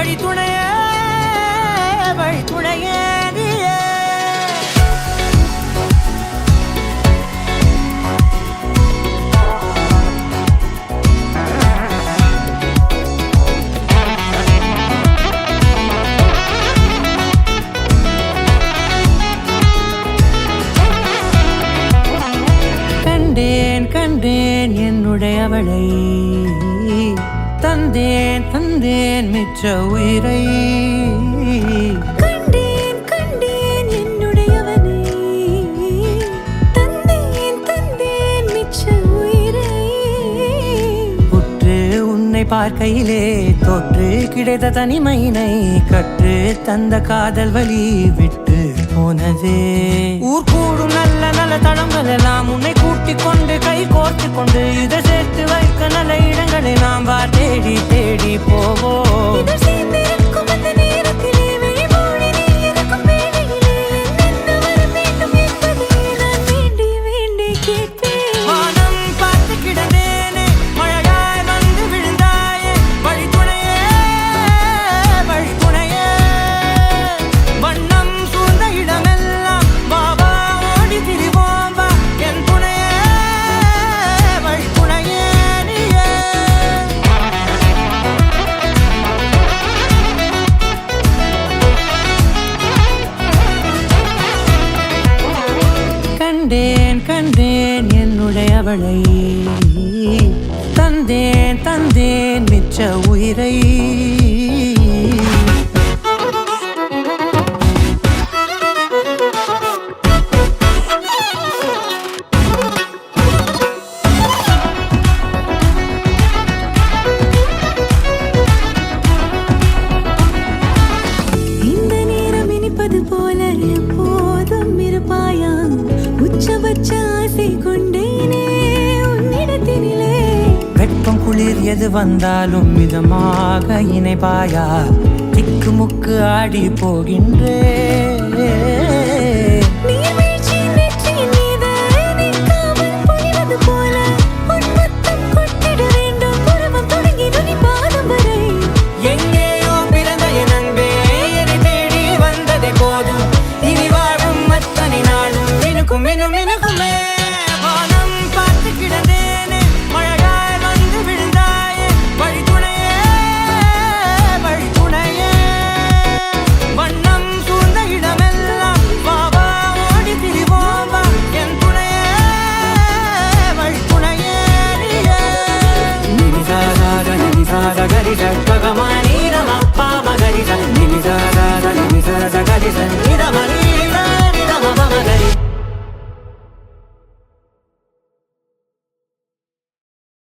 வழித்துணையே வழித்துணையே நீயே. கண்டேன் கண்டேன் என்னுடையவளை, தந்தேன் தந்தேன் மிச்ச உயிரை. கண்டேன் கண்டேன் என்னுடையவனை, தந்தேன் தந்தேன் மிச்ச உயிரை. உற்று உன்னை பார்க்கையிலே தொற்று கிடைத்த தனிமையினை கற்று தந்த காதல் வழி விட்டு போனதே. ஊர் கூடும் நல்ல நல்ல தளங்கள் எல்லாம் உன்னை கூட்டிக் கொண்டு கை கோர்த்து கொண்டு இதை சேர்த்து வைக்க நல்ல இடங்களை நாம் வா தேடி தேடி போவோம். இதழ் சேர்ந்திருக்கும் அந்த நேரத்திலே விழிமூடி நீ இருக்கும் வேளையிலே என்னென்ன வர வேண்டும் என்பதை நான் வேண்டி வேண்டி கேட்பேன். வானம் பார்த்து கிடந்தேனே, மழையாய் வந்து விழுந்தாயே, வழித்துணையே வழித்துணையே. வண்ணம் சூழ்ந்த இடமெல்லாம் வா வா ஓடி திரிவோம் வா, என் துணையே வழித்துணையே நீயே. கண்டேன் கண்டேன் என்னுடையவளை, தந்தேன் தந்தேன் மிச்ச உயிரை. இந்த நேரம் இனிப்பது போல எப்போதும் இருப்பாயா, உச்சபட்ச ஆசை கொண்டேனே உன்னிடத்தினிலே. வெப்பம் குளிர் எது வந்தாலும் மிதமாக இணைப்பாயா, திக்கு முக்கு ஆடி போகின்றே.